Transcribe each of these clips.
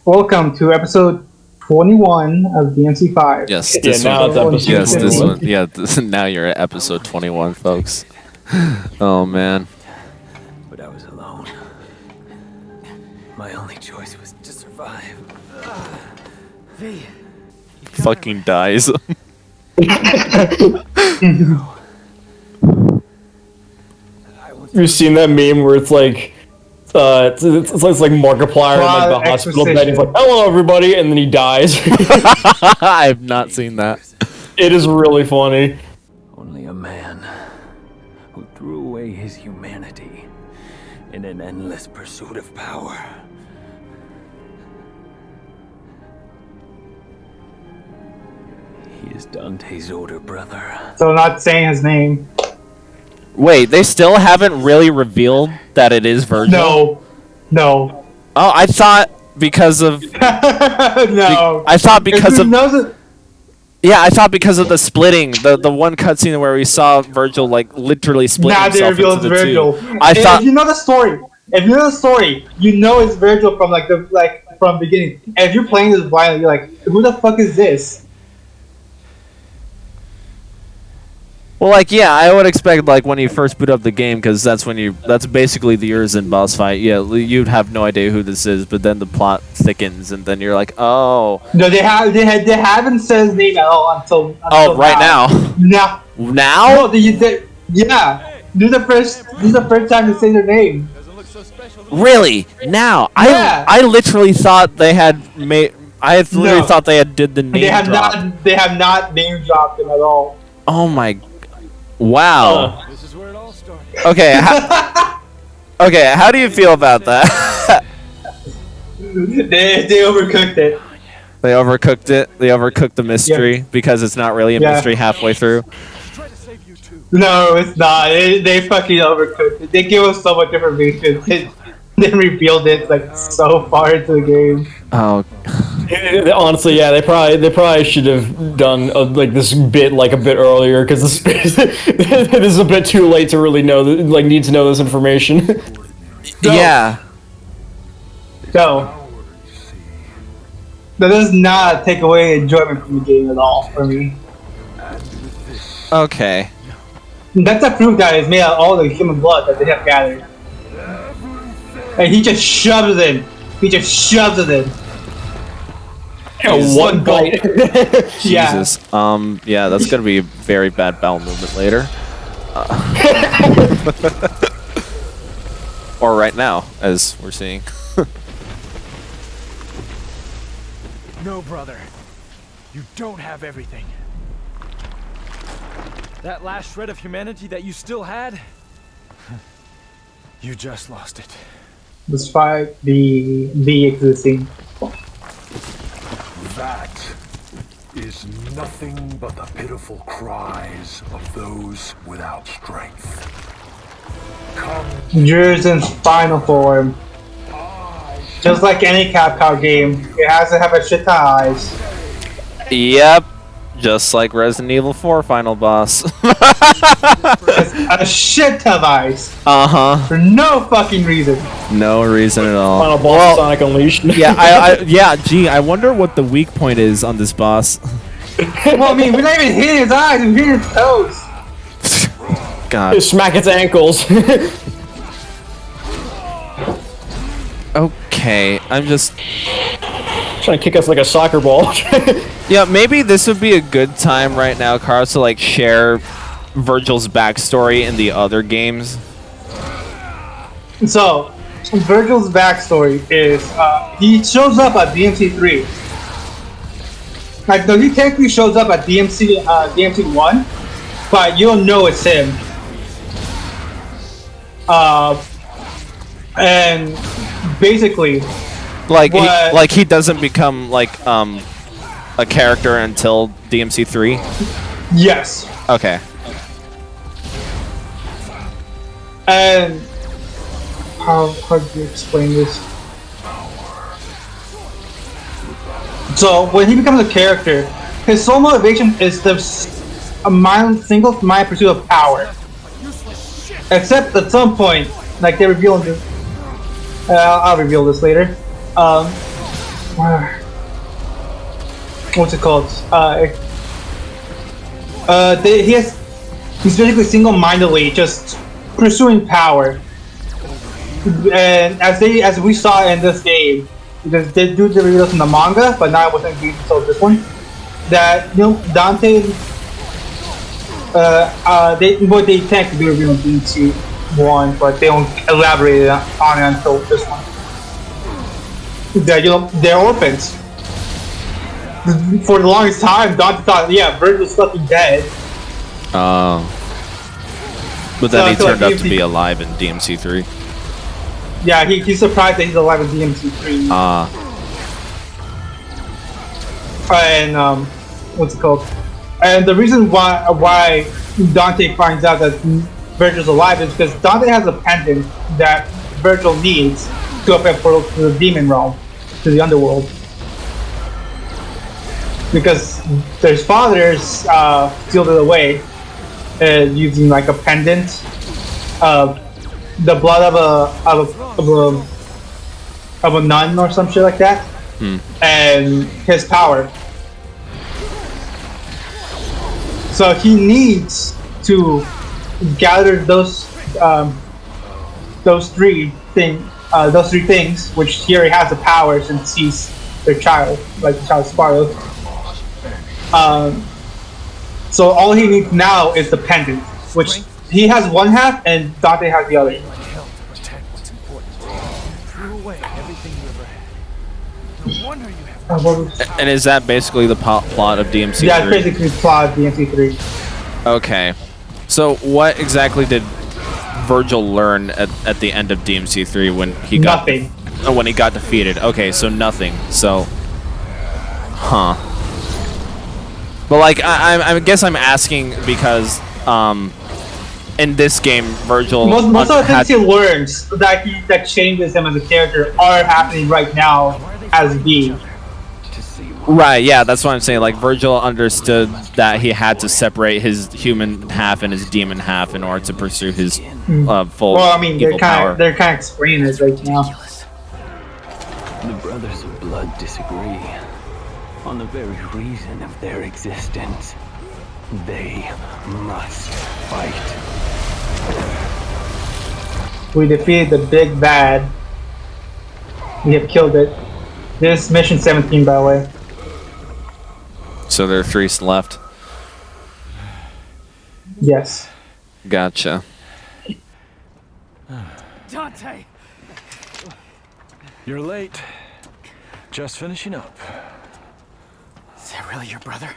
Welcome to episode 21 of DMC5. Yes, Yeah, this now one. it's episode Yes, this 21. one. Yeah, now you're at episode 21, folks. Oh man. But I was alone. My only choice was to survive. V. Fucking dies. You've seen that meme where it's like, it's like Markiplier in like the hospital bed. He's like, "Hello, everybody," and then he dies. I have not seen that. It is really funny. Only a man who threw away his humanity in an endless pursuit of power. He is Dante's older brother. So not saying his name. Wait, they still haven't really revealed that it is Virgil? No. Oh, I thought because of... No. I thought because of... It. Yeah, I thought because of the splitting, the one cutscene where we saw Virgil like literally split Nah, they himself revealed into the Virgil. two. I thought... If you know the story, you know it's Virgil from from beginning. And if you're playing this blindly, you're like, who the fuck is this? Well, like, yeah, I would expect, like, when you first boot up the game, because that's when that's basically the Urizen boss fight. Yeah, you'd have no idea who this is, but then the plot thickens, and then you're like, oh. No, they haven't said his name at all until Right now. Now? Now? No, yeah. This is the first time to say their name. Really? Now? Yeah. I literally thought they had made... I literally thought they had did the name drop. They have not name dropped him at all. Oh my... Wow. This is where it all started. Okay, okay, how do you feel about that? They overcooked it. They overcooked it? They overcooked the mystery because it's not really a mystery halfway through? Try to save you too. No, it's not. They fucking overcooked it. They gave us so much information. They revealed it like so far into the game. Oh. Honestly, yeah, they probably should have done like this bit like a bit earlier because this is a bit too late to really know need to know this information. Yeah. So that does not take away enjoyment from the game at all for me. Okay. That's a proof that it's made out of all the human blood that they have gathered. And he just shoves it in. One bite. Jesus. Yeah, that's gonna be a very bad bowel movement later. Or right now, as we're seeing. No, brother. You don't have everything. That last shred of humanity that you still had, you just lost it. Despite the existing. That is nothing but the pitiful cries of those without strength. Come, Urizen's final form. Just like any Capcom game, it has to have a shit ton of eyes. Yep. Just like Resident Evil 4 final boss. A shit ton of eyes. Uh-huh. For no fucking reason. No reason at all. Final boss Sonic Unleashed. Yeah, gee, I wonder what the weak point is on this boss. Well, I mean, we're not even hitting his eyes, we're hitting his toes. God. Just smack its ankles. Okay, I'm just... Trying to kick us like a soccer ball. Yeah, maybe this would be a good time right now, Carlos, to like share Virgil's backstory in the other games. So, Virgil's backstory is he shows up at DMC3. Like, no, he technically shows up at DMC1, but you don't know it's him. And basically, like he doesn't become like a character until DMC3. yes. Okay. And how do you explain this? So when he becomes a character, his sole motivation is the single-minded pursuit of power. Except at some point, like they reveal in this, I'll reveal this later. what's it called? He's basically single-mindedly just pursuing power, and as we saw in this game, because they do the reveals in the manga, but not within the game until this one. That Dante, they technically do reveal in DMC 1, but they don't elaborate on it until this one. That they're orphans. For the longest time, Dante thought, yeah, Virgil's fucking dead. But then he turned out to be alive in DMC3. Yeah, he's surprised that he's alive in DMC3. And what's it called? And the reason why Dante finds out that Virgil's alive is because Dante has a pendant that Virgil needs to open a portal to the demon realm, to the underworld. Because their fathers sealed it away using like a pendant, the blood of a nun or some shit like that, and his power. So he needs to gather those three things, which he already has the power since he's their child, like the child's spoiled. So all he needs now is the pendant, which he has one half and Dante has the other. And is that basically the plot of DMC3? Yeah, it's basically the plot of DMC3. Okay. So what exactly did Virgil learn at the end of DMC3 when he got nothing? When he got defeated? Okay, so nothing. So, But like, I guess I'm asking because in this game, Virgil most of the things he learns that changes him as a character are happening right now as V. Right, yeah, that's what I'm saying. Like, Virgil understood that he had to separate his human half and his demon half in order to pursue his full Well, I mean, evil power. they're kind of explaining it right now. The Brothers of Blood disagree on the very reason of their existence. They must fight. We defeated the big bad. We have killed it. This is mission 17, by the way. So there are 3 left. Yes. Gotcha. Dante! You're late. Just finishing up. Is that really your brother?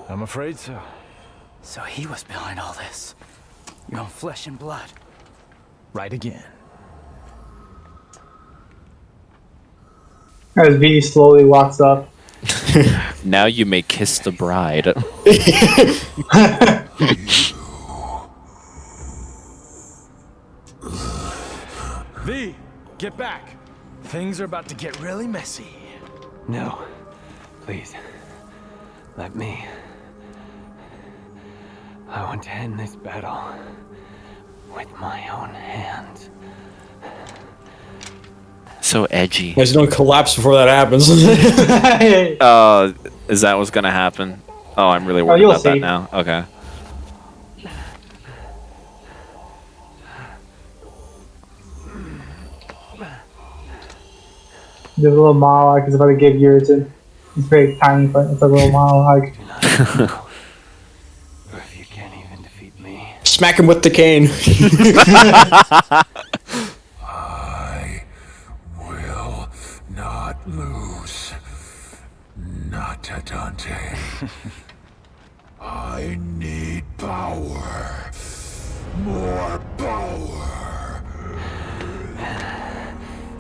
I'm afraid so. So he was behind all this. Your own flesh and blood. Right again. As V slowly walks up. Now you may kiss the bride. V, get back. Things are about to get really messy. No, please, let me. I want to end this battle with my own hands. So edgy. Guys, don't collapse before that happens. Is that what's gonna happen? Oh, I'm really worried you'll about that see. now. Okay. The little monologue is about to give yours in. It's very tiny, but it's a little monologue. Or if you can't even defeat me. Smack him with the cane. I will not lose. Not to Dante. I need power. More power.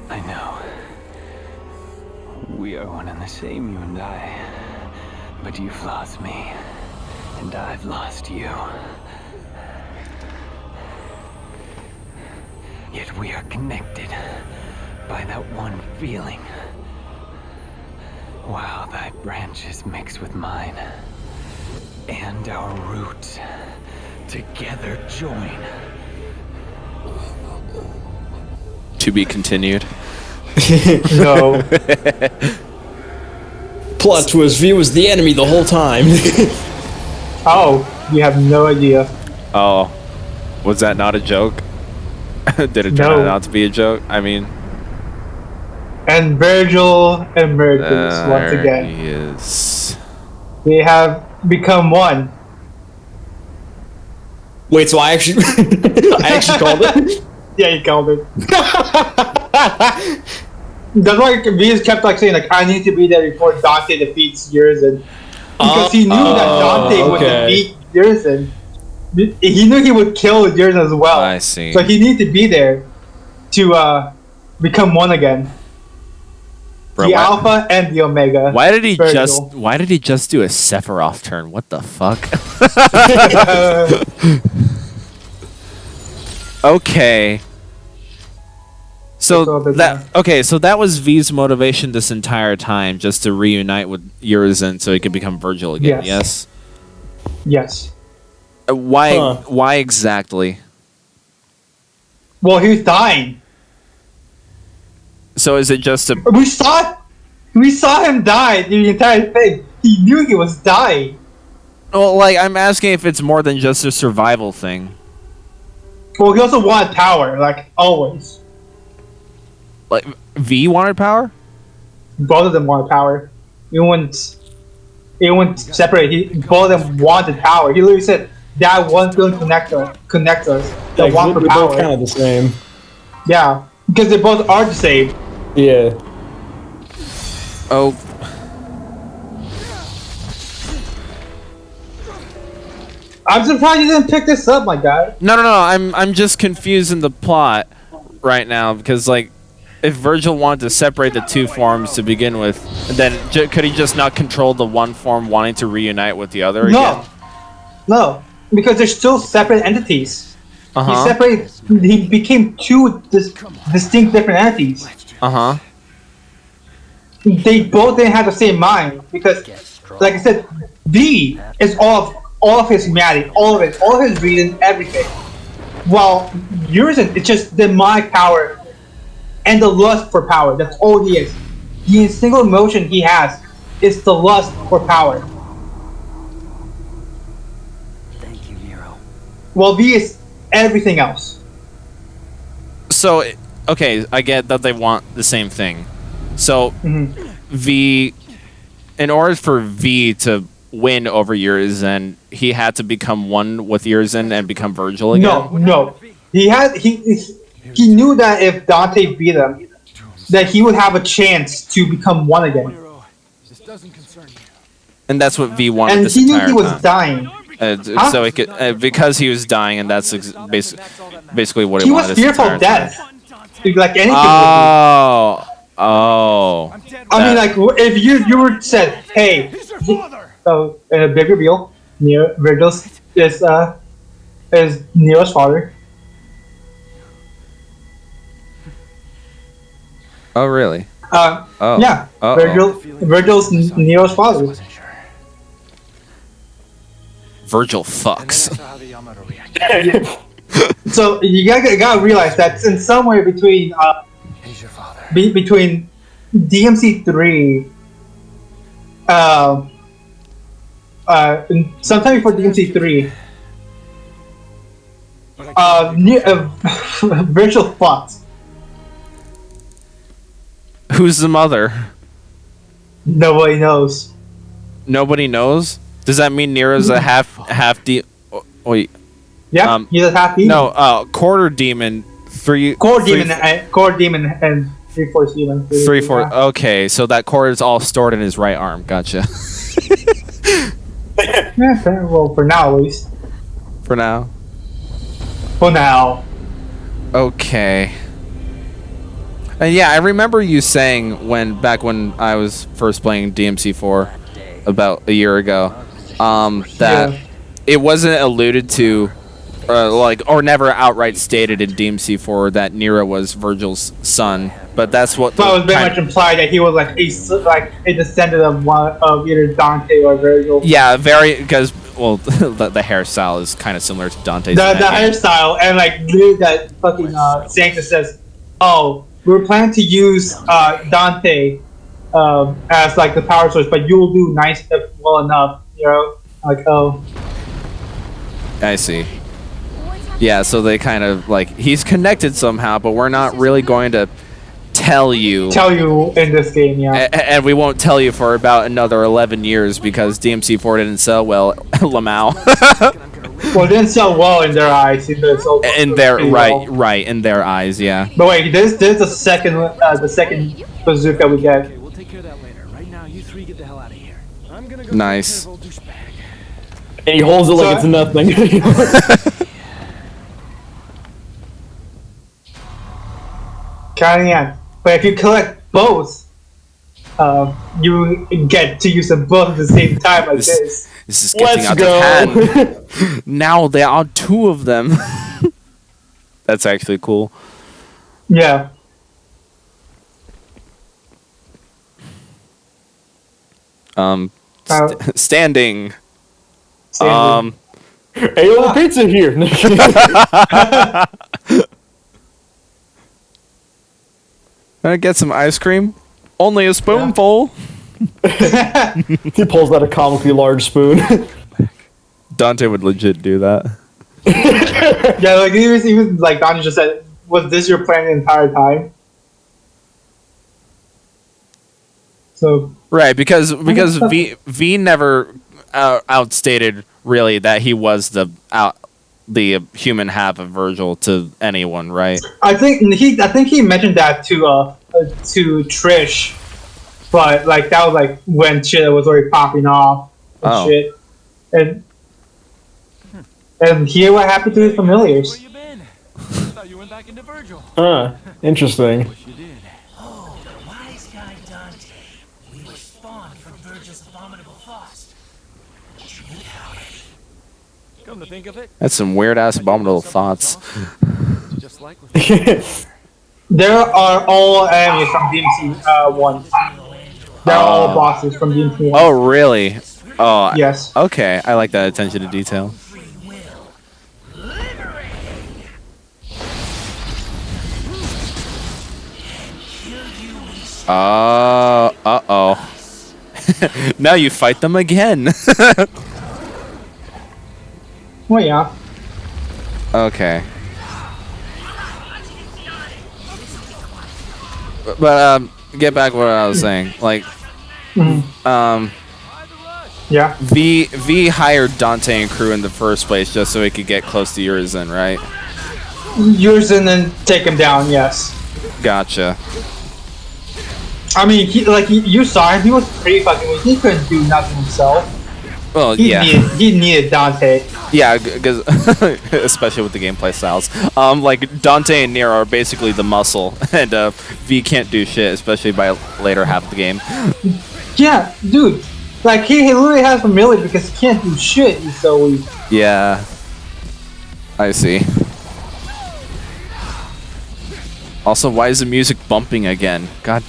I know. We are one and the same, you and I. But you've lost me, and I've lost you. Yet we are connected by that one feeling. While thy branches mix with mine, and our roots together join. To be continued. No. Plot twist: V was the enemy the whole time. Oh, you have no idea. Oh, was that not a joke? Did it turn No. out to be a joke? I mean, And Virgil emerges once there again. he is. They have become one. Wait, so I actually, I actually called it. Yeah, you called it. That's why Venus kept like saying like, I need to be there before Dante defeats Urizen. Because he knew that Dante would defeat Urizen. He knew he would kill Urizen as well. I see. So he needed to be there to become one again. Bro, The Alpha and the Omega. Why did he Virgil. just do a Sephiroth turn? What the fuck? Okay. So that was V's motivation this entire time, just to reunite with Urizen so he could become Virgil again. Yes. Yes. Why exactly? Well, he was dying. So is it just a We saw him die the entire thing. He knew he was dying. well, like I'm asking if it's more than just a survival thing. Well, he also wanted power, like always. Like V wanted power? Both of them wanted power. It wouldn't separate. Both of them wanted power. He literally said that one feeling connect us. The Like, one for they're power. both kind of the same. Yeah, because they both are the same. Yeah. Oh. I'm surprised you didn't pick this up, my guy. No. I'm just confused in the plot right now because like, if Virgil wanted to separate the two forms to begin with, then could he just not control the one form wanting to reunite with the other again? No, because they're still separate entities. He became two distinct different entities. They both didn't have the same mind because, like I said, V is all of his humanity, all of it, all of his reason, everything. While Urizen, it's just the mind power and the lust for power. That's all he is. The single emotion he has is the lust for power. Thank you, Nero. Well, V is everything else. So, okay, I get that they want the same thing. So, V, in order for V to win over Urizen, he had to become one with Urizen and become Virgil again? No. He knew that if Dante beat him, that he would have a chance to become one again. This doesn't concern you. And that's what V wanted And this he knew entire he was time. dying. So he could, because he was dying, and that's basically what he He wanted was this fearful entire of death. time. Like anything Oh. I mean, like, if you were said, hey, so, big reveal, Virgil is Nero's father. Oh, really? Yeah, Virgil's Nero's father. Virgil fucks. So you gotta realize that in somewhere between between DMC3, sometime before DMC3, Virgil fucked. Who's the mother? Nobody knows. Nobody knows? Does that mean Nero's a half wait. Yeah, he's a half demon. No, quarter demon. Core demon and 3/4 demon. 3/4. Okay, so that core is all stored in his right arm. Gotcha. Yeah, well, for now at least. For now. For now. Okay. And yeah, I remember you saying back when I was first playing DMC4 about a year ago, that it wasn't alluded to, or never outright stated in DMC4 that Nero was Virgil's son, but that's what. So it was very much implied that he was like a descendant of either Dante or Virgil. Yeah, because well, the hairstyle is kind of similar to Dante's. The hairstyle and like literally that fucking Sanctus says, "Oh, we were planning to use Dante as like the power source, but you'll do nice stuff well enough, you know, like oh. I see. Yeah, so they kind of like he's connected somehow, but we're not really going to tell you In this game, yeah. And we won't tell you for about another 11 years because DMC4 didn't sell well. Lamau. Well, it didn't sell well in their eyes. In their right in their eyes, yeah. But wait, this is the second bazooka we get. Okay, we'll take care of that later. Right now, you three get the hell out of here. I'm gonna go Nice. take care of old douchebag. And he holds it like it's nothing. Counting in. But if you collect both, you get to use them both at the same time like this. This is getting out of hand. Now there are two of them. That's actually cool. Yeah. Standing. Hey, little pizza here. Can I get some ice cream? Only a spoonful. He pulls out a comically large spoon. Dante would legit do that. Yeah, like even like Dante just said, was this your plan the entire time? So Right, because V never outstated really that he was the human half of Virgil to anyone, right? I think he mentioned that to Trish, but like that was like when shit was already popping off and shit, and hear what happened to his familiars. Where you been? I thought you went back into Virgil. Interesting. Wish you did. Oh, the wise guy Dante. We were spawned from Virgil's abominable thoughts. Come to think of it, That's some weird ass abominable thoughts. just like with There are all enemies from DMC 1. They're all bosses from DMC 1. Oh, really? Oh, Yes. Okay, I like that attention to detail. Uh-oh. Now you fight them again. Well, yeah. Okay. But get back to what I was saying. Like, Yeah. V hired Dante and crew in the first place just so he could get close to Urizen, right? Use and then take him down. Yes. Gotcha. I mean, you saw him. He was pretty fucking weak. He couldn't do nothing himself. Well, He yeah. needed Dante. Yeah, because especially with the gameplay styles, like Dante and Nero are basically the muscle, and V can't do shit, especially by later half of the game. Yeah, dude. Like he literally has familiar because he can't do shit. He's so weak. Yeah, I see. Also, why is the music bumping again? God.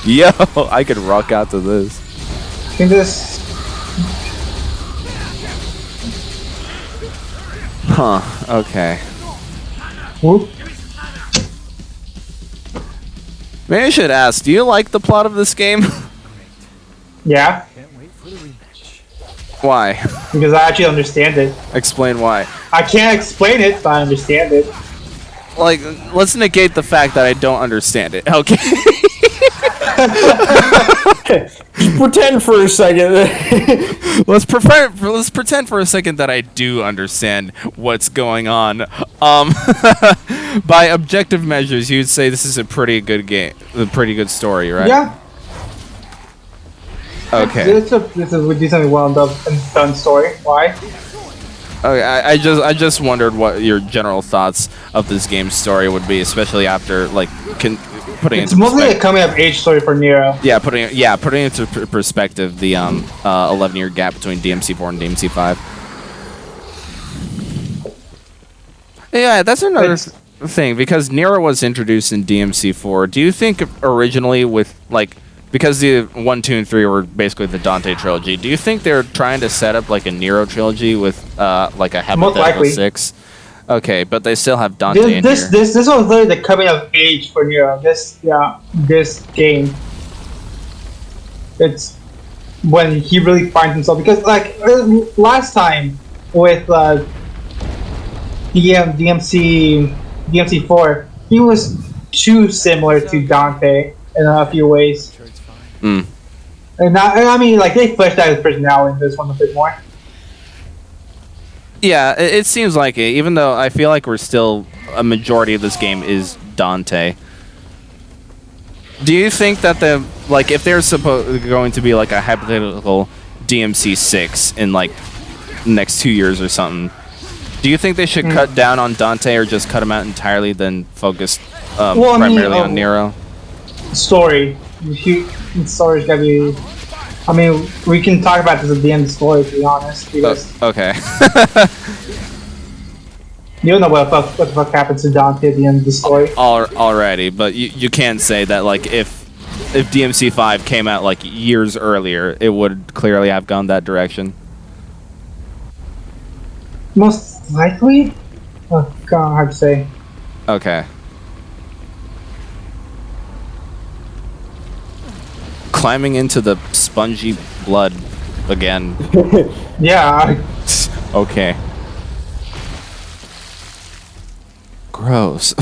Yo, I could rock out to this. I think this. Huh, okay. Whoop. Maybe I should ask, do you like the plot of this game? Yeah, Can't wait for the rematch. Why? because I actually understand it. Explain why. I can't explain it, but I understand it. Like, let's negate the fact that I don't understand it. Okay. Just pretend for a second. Let's pretend for a second that I do understand what's going on. By objective measures, you'd say this is a pretty good game, a pretty good story, right? Yeah. Okay. This is a decently well done story. Why? Okay. I just wondered what your general thoughts of this game's story would be, especially after like putting It's into mostly a coming of age story for Nero. Yeah, putting into perspective the 11-year gap between DMC4 and DMC5. Yeah, that's another thing because Nero was introduced in DMC4. Do you think originally with like because the 1, 2, and 3 were basically the Dante trilogy, do you think they're trying to set up like a Nero trilogy with like a hypothetical likely. 6? Okay, but they still have Dante in This here. was literally the coming of age for Nero. This game. It's when he really finds himself, because like last time with DMC4, he was too similar to Dante in a few ways. Mm. And now, I mean, like they fleshed out his personality in this one a bit more. Yeah, it seems like it. Even though I feel like we're still a majority of this game is Dante. Do you think that if there's going to be like a hypothetical DMC6 in like next 2 years or something, do you think they should cut down on Dante or just cut him out entirely, then focus primarily on Nero? Story. Story's gotta be. I mean, we can talk about this at the end of the story, to be honest. Because Okay. you don't know what the fuck happens to Dante at the end of the story. Already, but you can't say that like if DMC5 came out like years earlier, it would clearly have gone that direction. Most likely? Oh god, hard to say. Okay. Climbing into the spongy blood again. Yeah. Okay. Gross.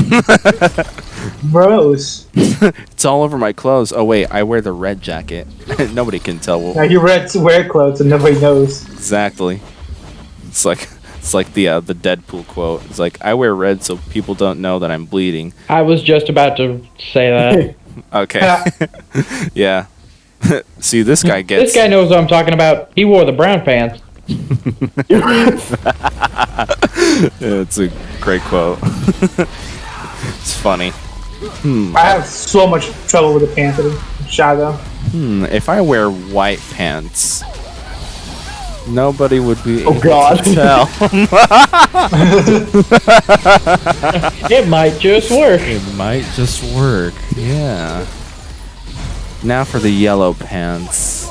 Gross. It's all over my clothes. Oh wait, I wear the red jacket. Nobody can tell. Now you wear clothes and nobody knows. Exactly. It's like the Deadpool quote. It's like, I wear red so people don't know that I'm bleeding. I was just about to say that. Okay. Yeah. See, this guy gets. This guy knows what I'm talking about. He wore the brown pants. It's a great quote. It's funny. I have so much trouble with the Panther shadow. If I wear white pants, nobody would be able God. to tell. It might just work. It might just work. Yeah. Now for the yellow pants.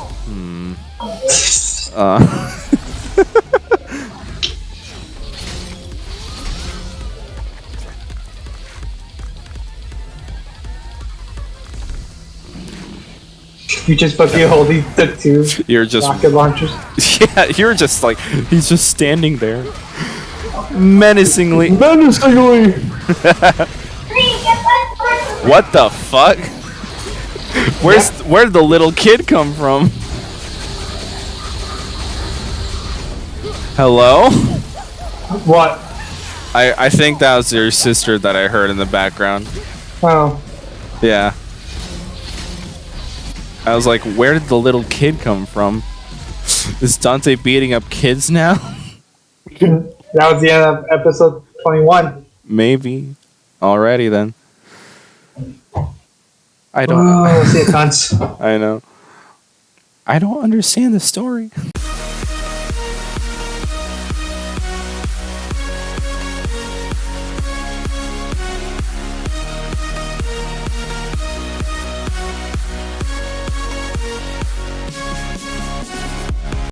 You just fucking holding the two You're just rocket launchers. Yeah, you're just like, he's just standing there menacingly. What the fuck? Where did the little kid come from? Hello? What? I think that was your sister that I heard in the background. Oh. Yeah. I was like, where did the little kid come from? Is Dante beating up kids now? That was the end of episode 21. Maybe. Alrighty then. I don't. Oh, see it, cunts. I know. I don't understand the story.